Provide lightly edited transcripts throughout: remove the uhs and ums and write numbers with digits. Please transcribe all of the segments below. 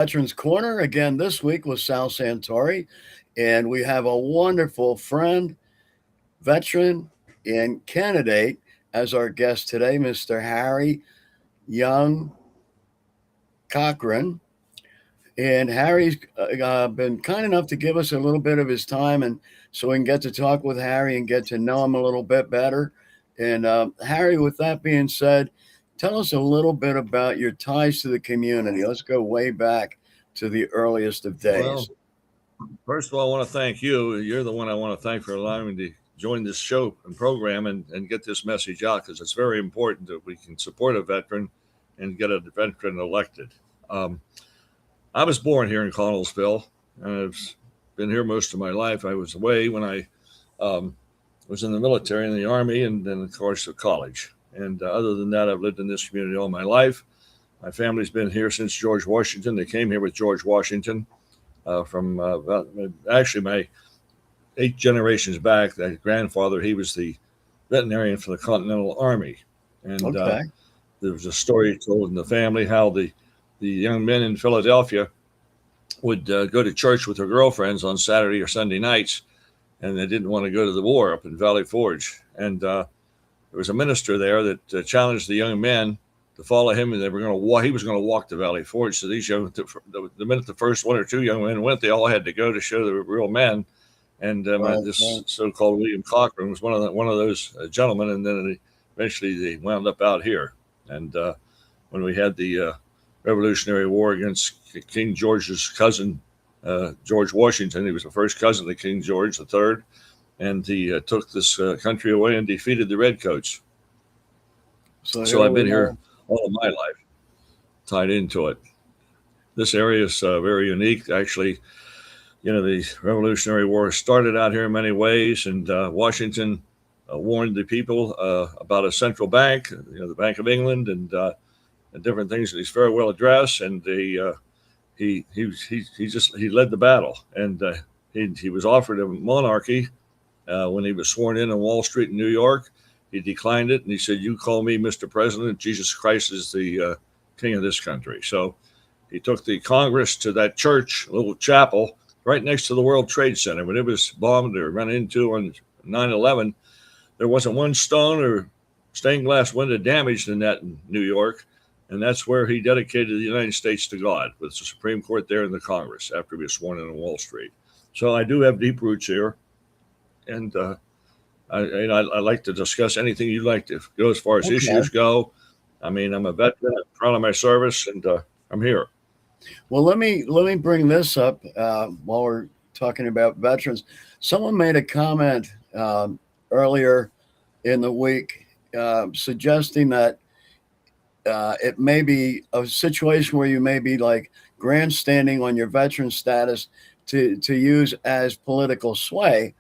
Veterans Corner again this week with Sal Santori, and we have a wonderful friend, veteran, and candidate as our guest today, Mr. Harry Young Cochran. And Harry's been kind enough to give us a little bit of his time, and so we can get to talk with Harry and get to know him a little bit better. And Harry, with that being said, tell us a little bit about your ties to the community. Let's go way back to the earliest of days. Well, first of all, I want to thank you. You're the one I want to thank for allowing me to join this show and program and get this message out because it's very important that we can support a veteran and get a veteran elected. Um, I was born here in Connellsville, and I've been here most of my life. I was away when I um, was in the military, in the Army, and then, of course, at college. And other than that, I've lived in this community all my life. My family's been here since George Washington. They came here with George Washington actually my 8 generations back. That grandfather, he was the veterinarian for the Continental Army. And Okay. there was a story told in the family how the young men in Philadelphia would go to church with their girlfriends on Saturday or Sunday nights, and they didn't want to go to the war up in Valley Forge. And there was a minister there that challenged the young men to follow him, and they were going to walk. He was going to walk to Valley Forge. So these the minute the first one or two young men went, they all had to go to show they were real men. And Right, this right. so-called William Cochran was one of those gentlemen. And then eventually they wound up out here. And when we had the Revolutionary War against King George's cousin, George Washington, he was the first cousin of King George III, and he took this country away and defeated the Redcoats. So So here I've we been are. here all of my life, tied into it. This area is very unique. Actually, the Revolutionary War started out here in many ways, and Washington warned the people about a central bank, the Bank of England, and different things in his farewell address. And he led the battle, and he was offered a monarchy when he was sworn in on Wall Street in New York. He declined it, and he said, "You call me Mr. President. Jesus Christ is the king of this country." So he took the Congress to that church, a little chapel, right next to the World Trade Center. When it was bombed or run into on 9/11, there wasn't one stone or stained glass window damaged in that in New York. And that's where he dedicated the United States to God, with the Supreme Court there in the Congress after he was sworn in on Wall Street. So I do have deep roots here. And I like to discuss anything you'd like to go as far as Okay. issues go. I mean, I'm a veteran, I'm proud of my service, and I'm here. Well, let me bring this up while we're talking about veterans. Someone made a comment earlier in the week suggesting that it may be a situation where you may be like grandstanding on your veteran status to use as political sway.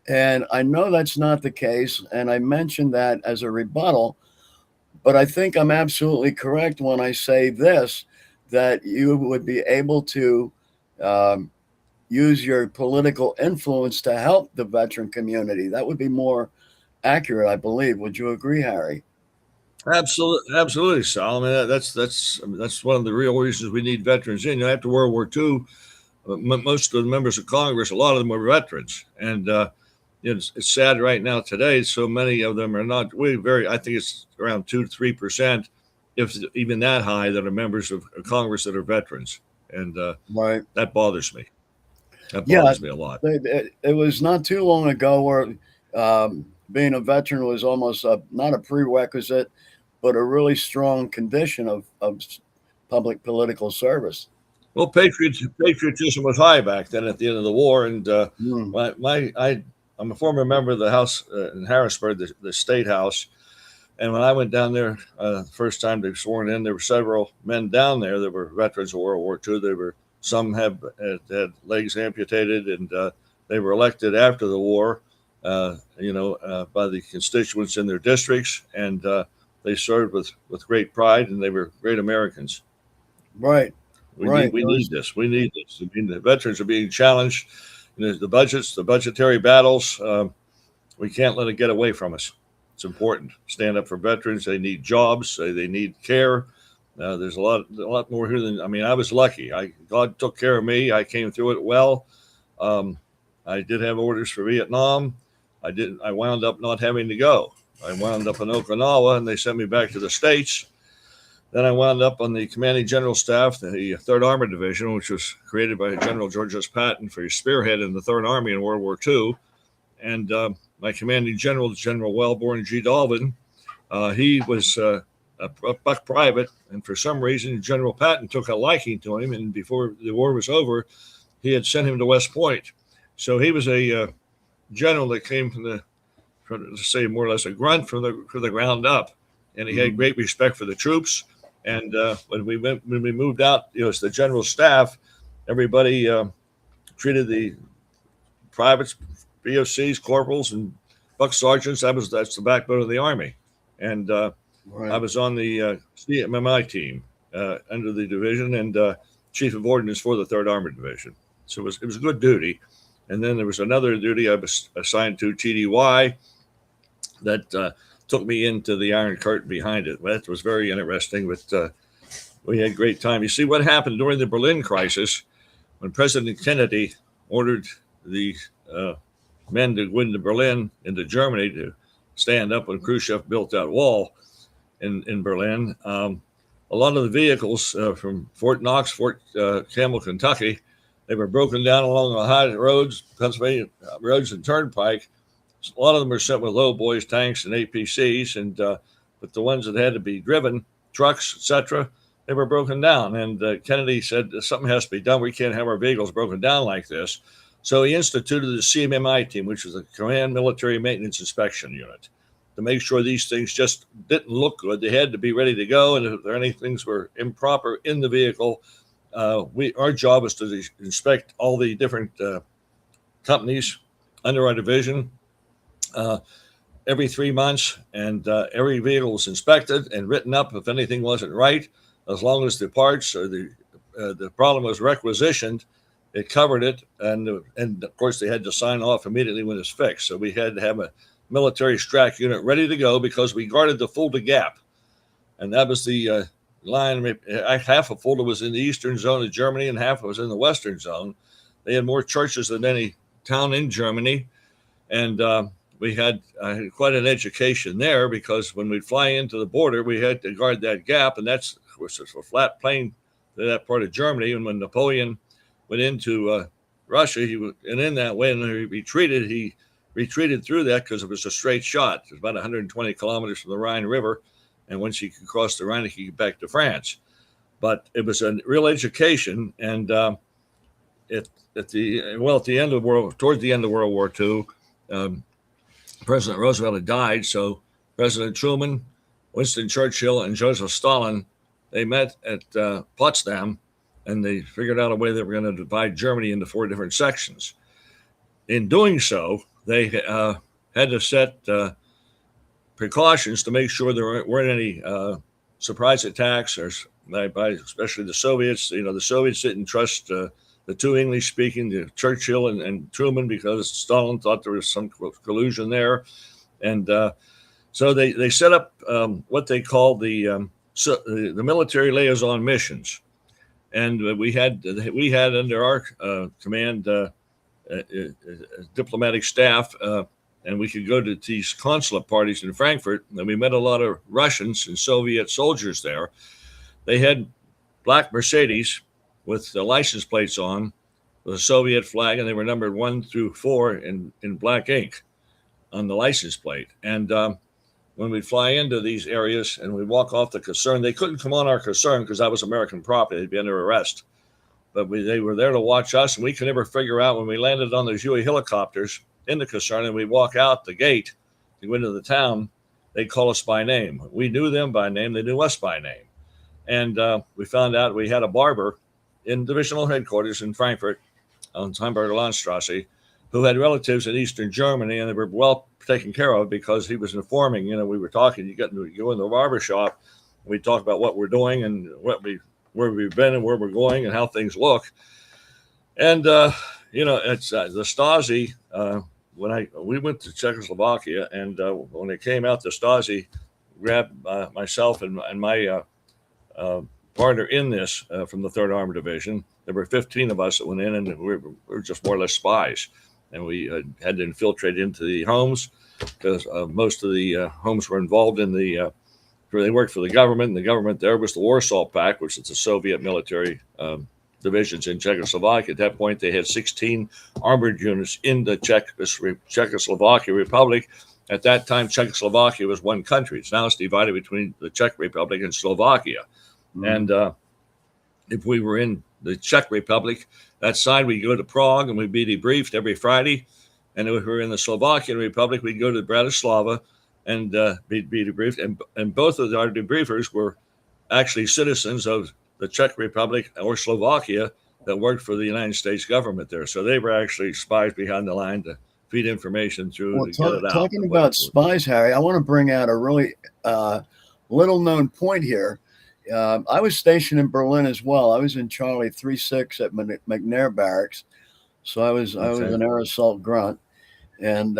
And I know that's not the case. And I mentioned that as a rebuttal, but I think I'm absolutely correct when I say this, that you would be able to um, use your political influence to help the veteran community. That would be more accurate, I believe. Would you agree, Harry? Absolutely, Sal. I mean, that's one of the real reasons we need veterans in. After World War II, most of the members of Congress, a lot of them were veterans, and it's sad right now today. So many of them are not. I think it's around 2 to 3%, if even that high, that are members of Congress that are veterans, and Right. that bothers me. That Yeah, bothers me a lot. it was not too long ago where being a veteran was almost not a prerequisite, but a really strong condition of public political service. Well, patriotism was high back then at the end of the war, and Mm, I'm a former member of the House in Harrisburg, the state house. And when I went down there the first time they were sworn in, there were several men down there that were veterans of World War II. They were some had legs amputated, and they were elected after the war, by the constituents in their districts, and they served with great pride, and they were great Americans. right, right. We There need was, this. We need this. I mean, the veterans are being challenged. The budgets, the budgetary battles. We can't let it get away from us. It's important. Stand up for veterans. They need jobs. They need care. There's a lot more here than, I mean, I was lucky. God took care of me. I came through it well. Um, I did have orders for Vietnam. I wound up not having to go. I wound up in Okinawa, and they sent me back to the States. Then I wound up on the commanding general staff, the Third Armored Division, which was created by General George S. Patton for his spearhead in the Third Army in World War II. And my commanding general, General Wellborn G. Dalvin, he was a buck private, and for some reason, General Patton took a liking to him. And before the war was over, he had sent him to West Point. So he was a general that came from to say more or less a grunt from the ground up, and he had great respect for the troops. And when we moved out, as the general staff, everybody treated the privates, BOCs, corporals, and buck sergeants. That's the backbone of the Army. And Right. I was on the CMMI team under the division and chief of ordnance for the Third Armored Division. So it was a good duty. And then there was another duty I was assigned to, TDY, that took me into the Iron Curtain behind it. That was very interesting, but we had a great time. You see, what happened during the Berlin crisis, when President Kennedy ordered the men to go into Berlin, into Germany, to stand up when Khrushchev built that wall in Berlin. A lot of the vehicles from Fort Knox, Fort Campbell, Kentucky, they were broken down along the high roads, Pennsylvania roads and turnpike. A lot of them were sent with low boys tanks and APCs, and but the ones that had to be driven, trucks, etc., they were broken down. And Kennedy said something has to be done. We can't have our vehicles broken down like this. So he instituted the CMMI team, which is the Command Military Maintenance Inspection Unit, to make sure these things just didn't look good. They had to be ready to go, and if there any things were improper in the vehicle, our job was to inspect all the different companies under our division every 3 months, and every vehicle was inspected and written up if anything wasn't right. As long as the parts or the problem was requisitioned, it covered it, and of course they had to sign off immediately when it's fixed. So we had to have a military strat unit ready to go because we guarded the Fulda Gap, and that was the line. Half of Fulda was in the eastern zone of Germany, and half was in the western zone. They had more churches than any town in Germany, and we had quite an education there, because when we'd fly into the border, we had to guard that gap, and that's was a flat plain to that part of Germany. And when Napoleon went into Russia, and in that way, when he retreated through that because it was a straight shot. It was about 120 kilometers from the Rhine River, and once he could cross the Rhine, he could get back to France. But it was a real education, and towards the end of World War II, President Roosevelt had died, so President Truman, Winston Churchill, and Joseph Stalin, they met at Potsdam, and they figured out a way that we're going to divide Germany into 4 different sections. In doing so, they had to set precautions to make sure there weren't any surprise attacks, or by especially the Soviets. The Soviets didn't trust the 2 English-speaking, the Churchill and Truman, because Stalin thought there was some collusion there. And so they set up what they called the military liaison missions. And we had under our command diplomatic staff, and we could go to these consulate parties in Frankfurt, and we met a lot of Russians and Soviet soldiers there. They had black Mercedes with the license plates on, with a Soviet flag, and they were numbered 1 through 4 in black ink on the license plate. And when we'd fly into these areas and we'd walk off the concern, they couldn't come on our concern because that was American property. They'd be under arrest. But they were there to watch us, and we could never figure out, when we landed on those Huey helicopters in the concern and we walk out the gate to go into the town, they'd call us by name. We knew them by name. They knew us by name. And we found out we had a barber in divisional headquarters in Frankfurt on Hamburger Landstrasse who had relatives in Eastern Germany, and they were well taken care of because he was informing. We were talking. You go in the barber shop, and we talk about what we're doing and where we've been and where we're going and how things look. And it's the Stasi. When we went to Czechoslovakia, and when it came out, the Stasi grabbed myself and my partner in this from the 3rd Armored Division. There were 15 of us that went in, and we were just more or less spies. And we had to infiltrate into the homes because most of the homes were involved in they worked for the government, and the government there was the Warsaw Pact, which is the Soviet military divisions in Czechoslovakia. At that point, they had 16 armored units in the Czechoslovakia Republic. At that time, Czechoslovakia was one country. Now it's divided between the Czech Republic and Slovakia. And if we were in the Czech Republic, that side, we'd go to Prague and we'd be debriefed every Friday. And if we were in the Slovakian Republic, we'd go to Bratislava and be debriefed. And both of our debriefers were actually citizens of the Czech Republic or Slovakia that worked for the United States government there. So they were actually spies behind the line to feed information through Well, to get it out. talking about spies, Harry, I want to bring out a really little-known point here. I was stationed in Berlin as well. I was in Charlie 36 at McNair Barracks, so I was an air assault grunt. And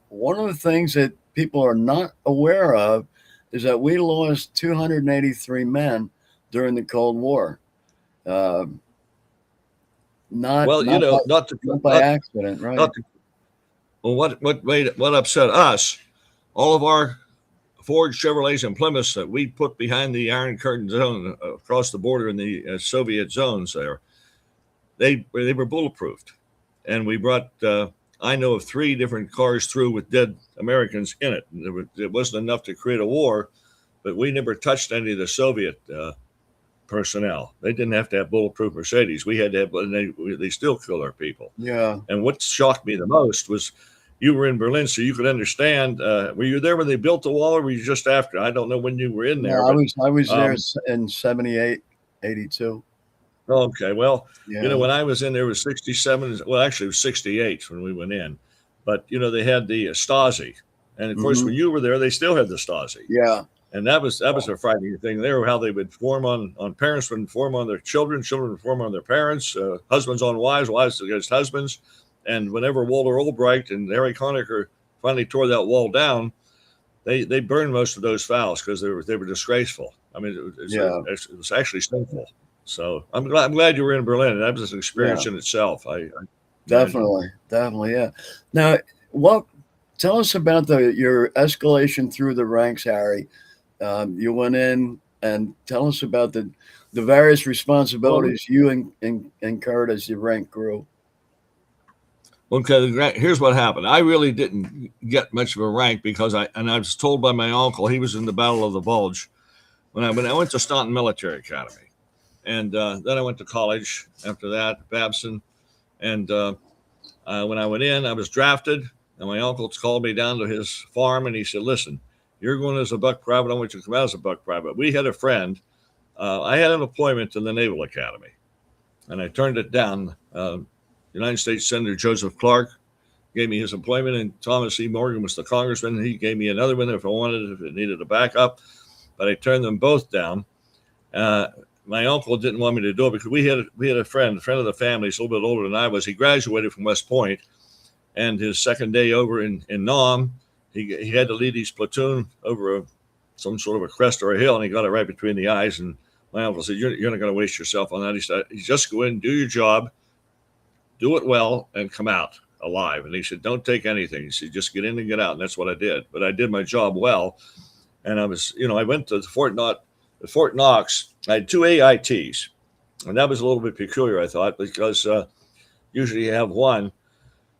one of the things that people are not aware of is that we lost 283 men during the Cold War. Not by accident, right? Well, what upset us, all of our Ford, Chevrolets, and Plymouths that we put behind the Iron Curtain zone across the border in the Soviet zones there, they were bulletproofed. And we brought, I know of 3 different cars through with dead Americans in it. It wasn't enough to create a war, but we never touched any of the Soviet personnel. They didn't have to have bulletproof Mercedes. We had to have, and they still kill our people. Yeah. And what shocked me the most was you were in Berlin, so you could understand. Were you there when they built the wall, or were you just after? I don't know when you were in there. No, I was there in 78, 82. Okay, well, when I was in there, it was 67. Well, actually, it was 68 when we went in. But, they had the Stasi. And, of course, when you were there, they still had the Stasi. Yeah. And that was a frightening thing there, how they would form on parents would form on their children would form on their parents, husbands on wives, wives against husbands. And whenever Walter Albright and Harry Cochron finally tore that wall down, they burned most of those fouls because they were disgraceful. I mean, it was actually sinful. So I'm glad you were in Berlin. That was an experience in itself. I definitely, yeah. Now, tell us about your escalation through the ranks, Harry. You went in, and tell us about the various responsibilities you incurred as your rank grew. Okay, here's what happened. I really didn't get much of a rank because I was told by my uncle, he was in the Battle of the Bulge when I went to Staunton Military Academy. And then I went to college after that, Babson. And when I went in, I was drafted, and my uncle called me down to his farm, and he said, listen, you're going as a buck private. I want you to come out as a buck private. We had a friend. I had an appointment in the Naval Academy, and I turned it down. United States Senator Joseph Clark gave me his appointment, and Thomas E. Morgan was the congressman. He gave me another one if it needed a backup, but I turned them both down. My uncle didn't want me to do it because we had a friend of the family. He's a little bit older than I was. He graduated from West Point, and his second day over in Nam, he had to lead his platoon over some sort of a crest or a hill, and he got it right between the eyes. And my uncle said, "You're not going to waste yourself on that." He said, "Just go in, do your job, do it well, and come out alive." And he said, "Don't take anything." He said, "Just get in and get out." And that's what I did. But I did my job well, and I went to Fort Knox. I had 2 AITs, and that was a little bit peculiar, I thought, because usually you have one.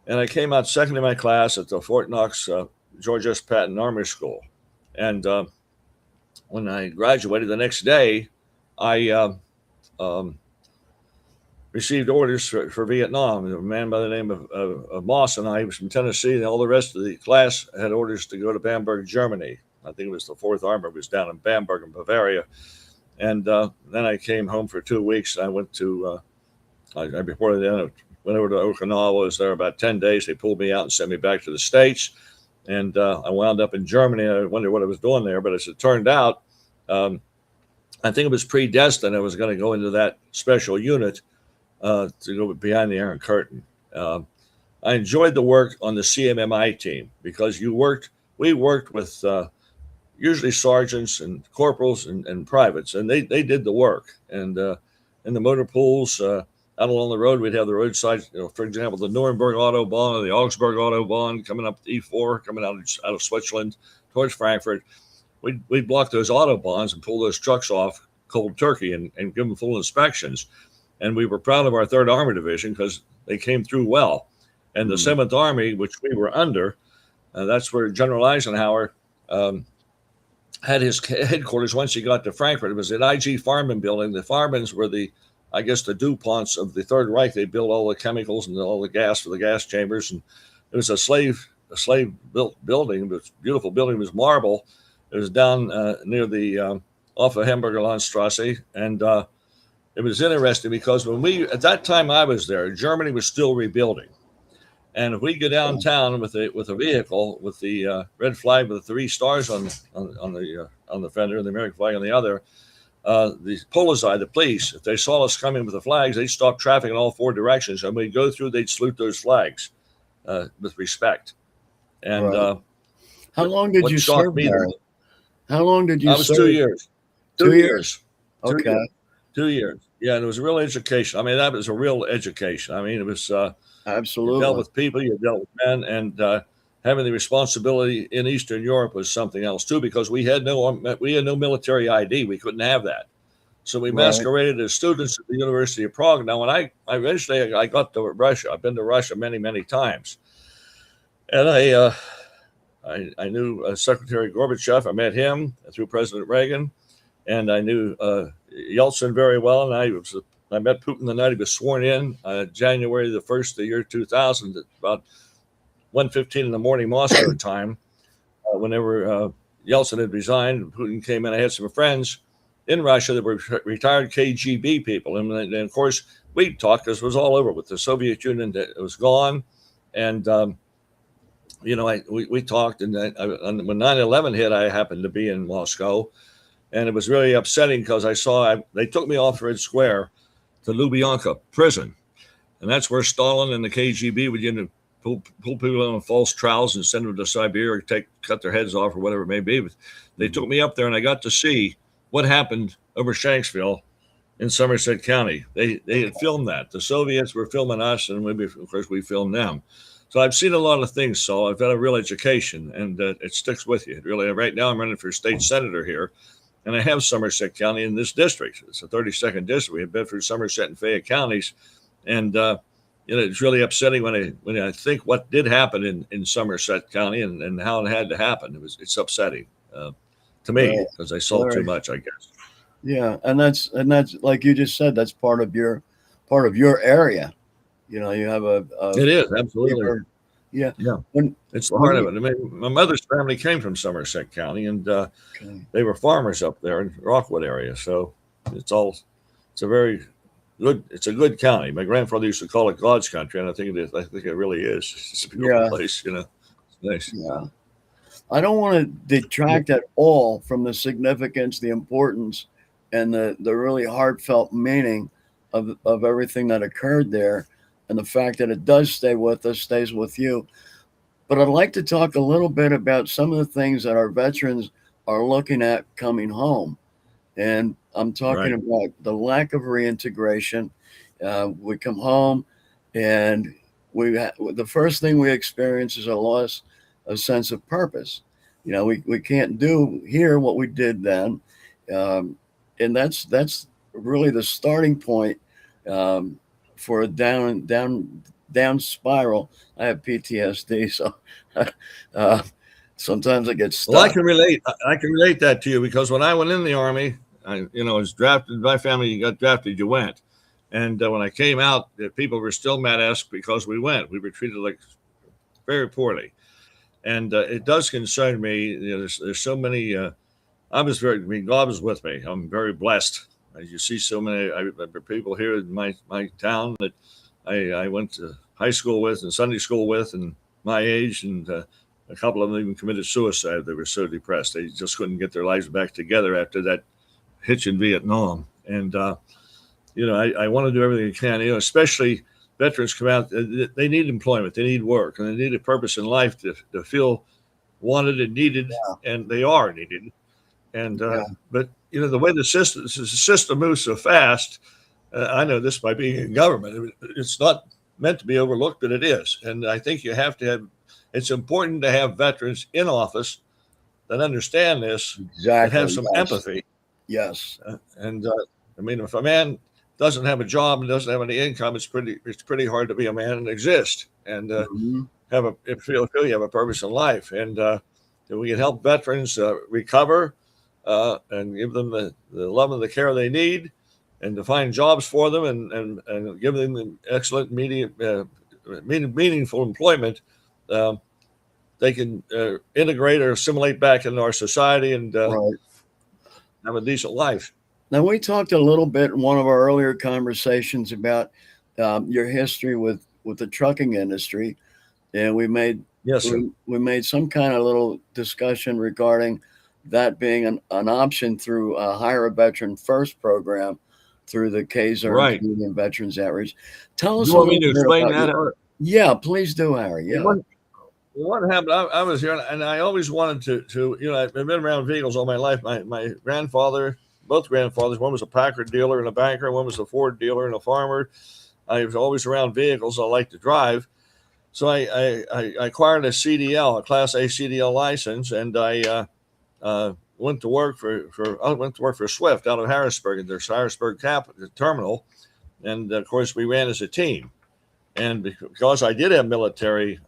And I came out second in my class at the Fort Knox George S. Patton Army School. And when I graduated the next day, I received orders for Vietnam. A man by the name of Moss and I, he was from Tennessee, and all the rest of the class had orders to go to Bamberg, Germany. I think it was the 4th Armor was down in Bamberg in Bavaria. And then I came home for 2 weeks. I went to, before then, I went over to Okinawa. I was there about 10 days. They pulled me out and sent me back to the States. And I wound up in Germany. I wondered what I was doing there. But as it turned out, I think it was predestined. I was going to go into that special unit to go behind the Iron Curtain. I enjoyed the work on the CMMI team because we worked with usually sergeants and corporals and privates, and they did the work. And in the motor pools out along the road, we'd have the roadside, for example, the Nuremberg Autobahn or the Augsburg Autobahn coming up E4, coming out of Switzerland towards Frankfurt. We'd block those Autobahns and pull those trucks off cold turkey and give them full inspections. And we were proud of our 3rd Army Division because they came through well. And the 7th Army, which we were under, that's where General Eisenhower had his headquarters once he got to Frankfurt. It was at IG Farman building. The Farmans were the DuPonts of the Third Reich. They built all the chemicals and all the gas for the gas chambers. And it was a slave built building. It was a beautiful building. It was marble. It was down near the off of Hamburger Landstrasse. And it was interesting because at that time I was there, Germany was still rebuilding. And if we go downtown with a vehicle with the red flag with the 3 stars on the fender and the American flag on the other, the Polizei, the police, if they saw us coming with the flags, they'd stop traffic in all 4 directions. And we'd go through, they'd salute those flags with respect. And right. How long did you serve there? How long did you serve? I was 2 years. 2 years. Okay. 2 years. Yeah, and it was a real education. I mean, that was a real education. I mean, it was absolutely. You dealt with people, you dealt with men, and having the responsibility in Eastern Europe was something else too, because we had no military ID. We couldn't have that, so we masqueraded as students at the University of Prague. Now, when I eventually got to Russia, I've been to Russia many times, and I knew Secretary Gorbachev. I met him through President Reagan, and I knew Yeltsin very well. And I met Putin the night he was sworn in, January the 1st, the year 2000, at about 1:15 in the morning Moscow time. Whenever Yeltsin had resigned, Putin came in. I had some friends in Russia that were retired KGB people, and of course we talked because it was all over with the Soviet Union. That was gone, and we talked. And when 9/11 hit, I happened to be in Moscow. And it was really upsetting because they took me off Red Square to Lubyanka prison. And that's where Stalin and the KGB would pull people on false trials and send them to Siberia or cut their heads off or whatever it may be. But they took me up there and I got to see what happened over Shanksville in Somerset County. They had filmed that. The Soviets were filming us, and of course we filmed them. So I've seen a lot of things, Saul. I've had a real education, and it sticks with you. Really, right now I'm running for state senator here. And I have Somerset County in this district. It's a 32nd district. We have Bedford, Somerset, and Fayette counties. And, it's really upsetting when I think what did happen in Somerset County and how it had to happen. It's upsetting to me because I saw too much, I guess. Yeah. And that's like you just said, that's part of your area. You have it is, absolutely. Yeah. It's the heart of it. I mean, my mother's family came from Somerset County, and they were farmers up there in the Rockwood area. So it's a good county. My grandfather used to call it God's country, and I think it is. I think it really is. It's a beautiful place, It's nice. Yeah. I don't want to detract at all from the significance, the importance, and the really heartfelt meaning of everything that occurred there. And the fact that it does stay with us, stays with you. But I'd like to talk a little bit about some of the things that our veterans are looking at coming home. And I'm talking about the lack of reintegration. We come home and the first thing we experience is a loss of sense of purpose. We can't do here what we did then. And that's really the starting point for a down spiral. I have PTSD, so sometimes I get stuck. Well, I can relate that to you because when I went in the Army, I was drafted. My family, you got drafted, you went. And when I came out, people were still mad at us because we went. We were treated very poorly, and it does concern me. There's so many. God was with me. I'm very blessed. As you see, so many people here in my town that I went to high school with and Sunday school with, and my age, and a couple of them even committed suicide. They were so depressed. They just couldn't get their lives back together after that hitch in Vietnam. And, I want to do everything I can, especially veterans come out. They need employment. They need work, and they need a purpose in life to feel wanted and needed, and they are needed. And Yeah. but the way the system moves so fast, I know this by being in government, it's not meant to be overlooked, but it is. And I think you have to have. It's important to have veterans in office that understand this, that have Exactly. some Yes. empathy. Yes. And I mean, if a man doesn't have a job and doesn't have any income, it's pretty hard to be a man and exist and Mhm. feel you have a purpose in life. And if we can help veterans recover and give them the love and the care they need, and to find jobs for them and give them excellent meaningful employment. Um, they can integrate or assimilate back into our society and Right. have a decent life. Now, we talked a little bit in one of our earlier conversations about your history with the trucking industry, and Yes, sir. we made some kind of little discussion regarding that being an option through Hire a Veteran First program through the Kaiser and Right. Canadian Veterans Outreach. Tell us You a want me little to bit explain about that? your. Yeah, please do, Harry. Yeah. What, what happened? I was here, and I always wanted to. I've been around vehicles all my life. My grandfather, both grandfathers, one was a Packard dealer and a banker, one was a Ford dealer and a farmer. I was always around vehicles. I like to drive. So I acquired a CDL, a Class A CDL license, and I went to work for Swift out of Harrisburg at their Harrisburg terminal, and of course we ran as a team. And because I did have military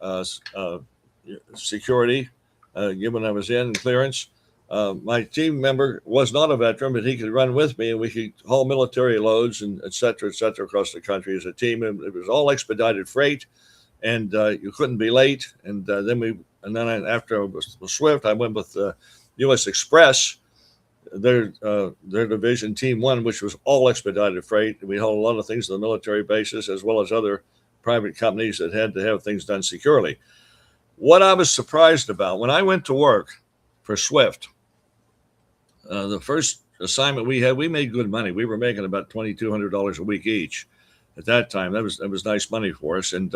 security, given I was in clearance, my team member was not a veteran, but he could run with me, and we could haul military loads and et cetera, across the country as a team. And it was all expedited freight, and you couldn't be late. And then after I was with Swift, I went with U.S. Express, their division, Team One, which was all expedited freight. We hauled a lot of things to the military bases as well as other private companies that had to have things done securely. What I was surprised about when I went to work for Swift, the first assignment we had, we made good money. We were making about $2,200 a week each at that time. That was nice money for us. And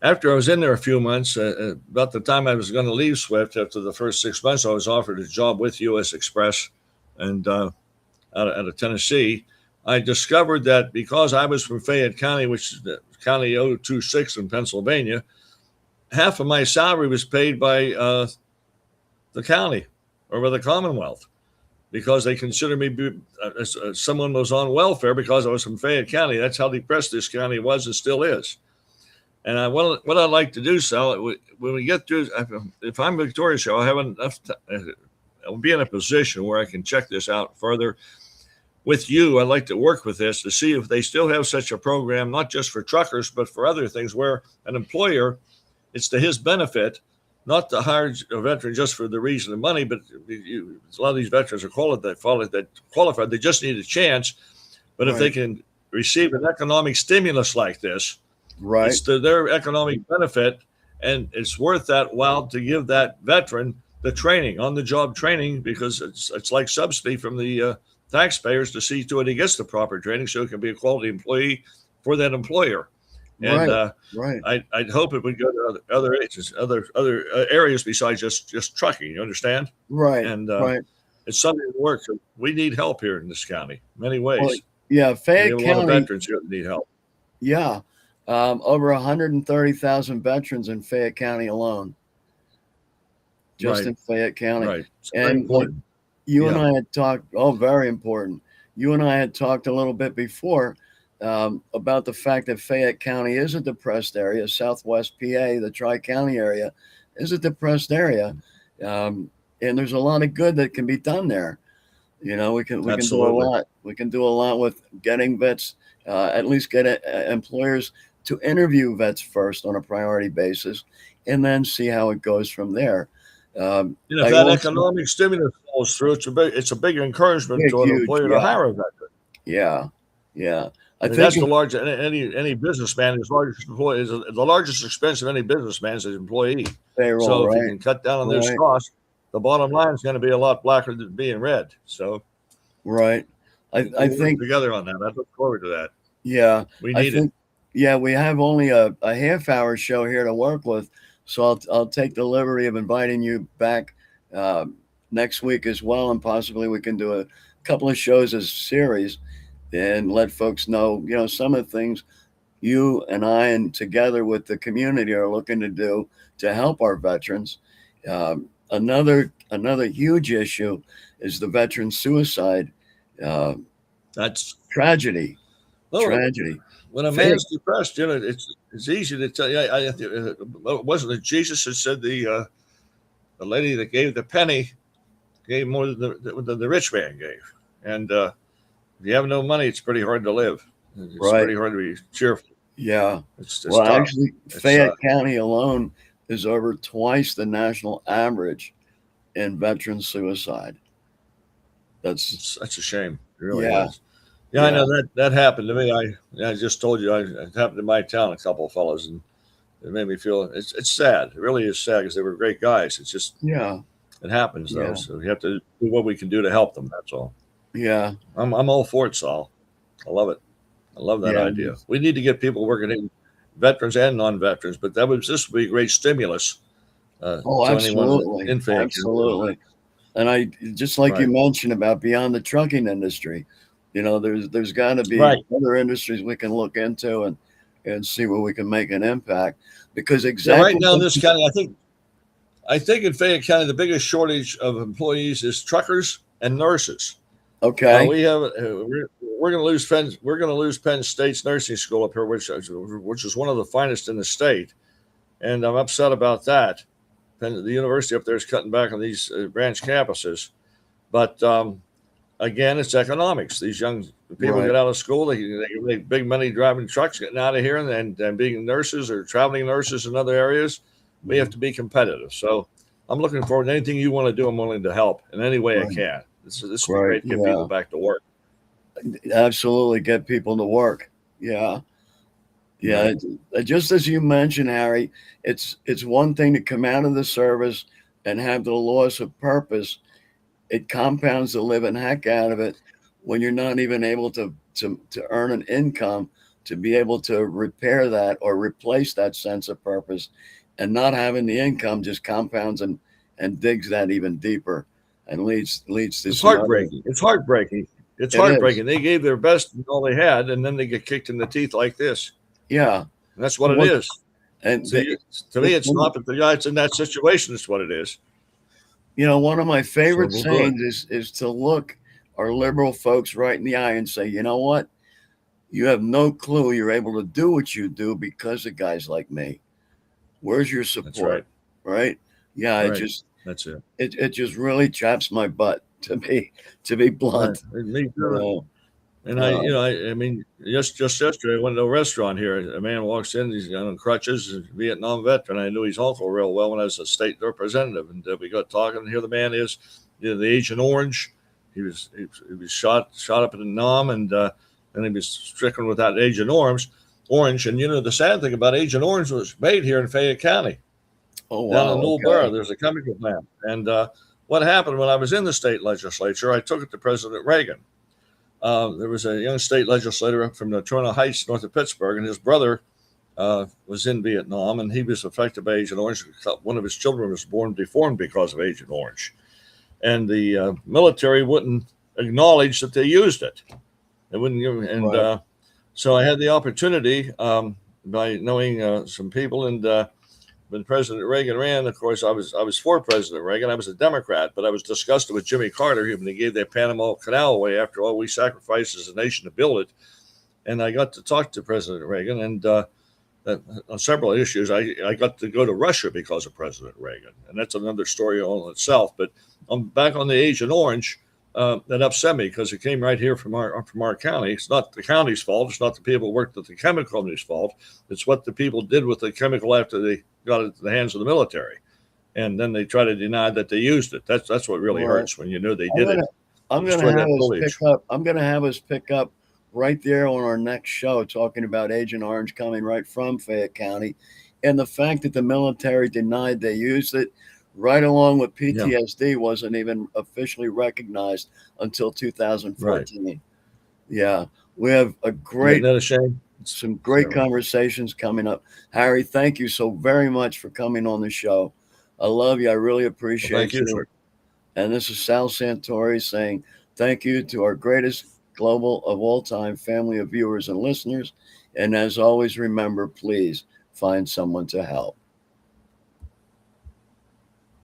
after I was in there a few months, about the time I was going to leave Swift, after the first 6 months, I was offered a job with U.S. Express and out of Tennessee. I discovered that because I was from Fayette County, which is the County 026 in Pennsylvania, half of my salary was paid by the county or by the Commonwealth, because they considered me as someone was on welfare because I was from Fayette County. That's how depressed this county was and still is. And what I'd like to do, Sal, when we get through, if I'm victorious, I'll have enough. I'll be in a position where I can check this out further with you. I'd like to work with this to see if they still have such a program, not just for truckers, but for other things, where an employer, it's to his benefit, not to hire a veteran just for the reason of money, but a lot of these veterans are qualified. They just need a chance. But if they Right. can receive an economic stimulus like this, Right. it's to their economic benefit, and it's worth that while to give that veteran the training, on the job training, because it's like subsidy from the taxpayers to see to it he gets the proper training so he can be a quality employee for that employer. And Right. Right. I'd hope it would go to other areas, other areas besides just trucking. You understand? Right. And Right. it's something that works. We need help here in this county, many Well, ways. yeah, We Fayette have a lot of County. veterans here that need help. Yeah, over 130,000 veterans in Fayette County alone, just Right, in Fayette County. right. It's very And like important. you and Yeah, I had talked, oh, very important. You and I had talked a little bit before about the fact that Fayette County is a depressed area. Southwest PA, the Tri County area, is a depressed area, um, and there's a lot of good that can be done there. We can do a absolutely. lot. We can do a lot with getting vets, at least get employers to interview vets first on a priority basis, and then see how it goes from there. And if I that also economic stimulus falls through, it's a big encouragement big, to an huge, employer to yeah, hire a veteran. yeah, yeah. I I mean, think that's the if, large any businessman. His largest employee is the largest expense of any businessman is his employee. payroll, So if you right, can cut down on those right, costs, the bottom line is going to be a lot blacker than being red. So right. I we'll work think, together on that. I look forward to that. yeah, We I need it. think, yeah, we have only a half hour show here to work with, so I'll take the liberty of inviting you back. next week as well, and possibly we can do a couple of shows as series and let folks know, some of the things you and I and together with the community are looking to do to help our veterans. Another huge issue is the veteran suicide uh, That's tragedy. well, Tragedy. when a Faith. man's depressed, it's easy to tell you. Wasn't it Jesus that said the lady that gave the penny gave more than the rich man gave, and if you have no money, it's pretty hard to live. It's Right. pretty hard to be cheerful. Yeah. It's Well, tough. actually, It's Fayette County alone is over twice the national average in veteran suicide. That's that's a shame. It really yeah, is. Yeah, I yeah, know that happened to me. I just told you it happened in my town. A couple of fellows, and it made me feel it's sad. It really is sad because they were great guys. It's just yeah, it happens though. yeah, So we have to do what we can do to help them. That's all. yeah, I'm all for it, Saul. I love it. I love that yeah. idea. We need to get people working in veterans and non-veterans, but this would be a great stimulus Oh, to anyone absolutely, in Fayette County. absolutely. And I just like you Right, mentioned about beyond the trucking industry, there's got to be right. other industries we can look into and see where we can make an impact. Because Yeah, right exactly now in what this county, I think in Fayette County the biggest shortage of employees is truckers and nurses. okay, We have we're going to lose Penn State's nursing school up here, which is one of the finest in the state, and I'm upset about that. The university up there is cutting back on these branch campuses, but again, it's economics. These young people right, get out of school, they make big money driving trucks, getting out of here, and being nurses or traveling nurses in other areas. We have to be competitive. So I'm looking forward to anything you want to do. I'm willing to help in any way I right, can. This would be right, great to get people yeah, back to work. absolutely, get people to work. Yeah. Right. Yeah, just as you mentioned, Harry, it's one thing to come out of the service and have the loss of purpose. It compounds the living heck out of it when you're not even able to earn an income to be able to repair that or replace that sense of purpose, and not having the income just compounds and digs that even deeper and leads to It's some other. heartbreaking. It's heartbreaking. It's It is, heartbreaking. They gave their best and all they had, and then they get kicked in the teeth like this. yeah. And that's what it What is. and So the, to me, it's not, but the guy that's in that situation is what it is. One of my So favorite we'll do it. sayings is to look our liberal folks right in the eye and say, you know what? You have no clue you're able to do what you do because of guys like me. Where's your That's right. support? Right? Yeah, Right. That's it. it just really chaps my butt to be Right. blunt. Me You too. know. And Uh, I mean, just yesterday, I went to a restaurant here. A man walks in, he's on crutches, a Vietnam veteran. I knew his uncle real well when I was a state representative, and we got talking. And here the man is, the Agent Orange. He was shot up in Nam, and he was stricken with that Agent Orange. And the sad thing about Agent Orange was made here in Fayette County, oh down in wow, Newell Borough. okay. There's a chemical plant, and what happened when I was in the state legislature, I took it to President Reagan. There was a young state legislator from the Toronto Heights, north of Pittsburgh, and his brother was in Vietnam, and he was affected by Agent Orange. One of his children was born deformed because of Agent Orange, and the military wouldn't acknowledge that they used it. They wouldn't give, and Right. so I had the opportunity by knowing some people, and when President Reagan ran, of course, I was for President Reagan. I was a Democrat, but I was disgusted with Jimmy Carter when he gave that Panama Canal away. After all, we sacrificed as a nation to build it, and I got to talk to President Reagan, and on several issues, I got to go to Russia because of President Reagan, and that's another story all in itself. But I'm back on the Agent Orange. That upset me because it came right here from our county. It's not the county's fault. It's not the people who worked at the chemical company's fault. It's what the people did with the chemical after they got it into the hands of the military, and then they try to deny that they used it. That's what really Right. hurts when you know they I'm did it. gonna I'm Destroy gonna have that us pick foliage. up. I'm gonna have us pick up right there on our next show, talking about Agent Orange coming right from Fayette County, and the fact that the military denied they used it, right along with Yeah, PTSD, wasn't even officially recognized until right. 2014. Yeah, we have Isn't that a shame? some It's great terrible. conversations coming up. Harry, thank you so very much for coming on the show. I love you. I really Well, appreciate thank you, you. sir. And this is Sal Santori saying thank you to our greatest global of all time family of viewers and listeners. And as always, remember, please find someone to help.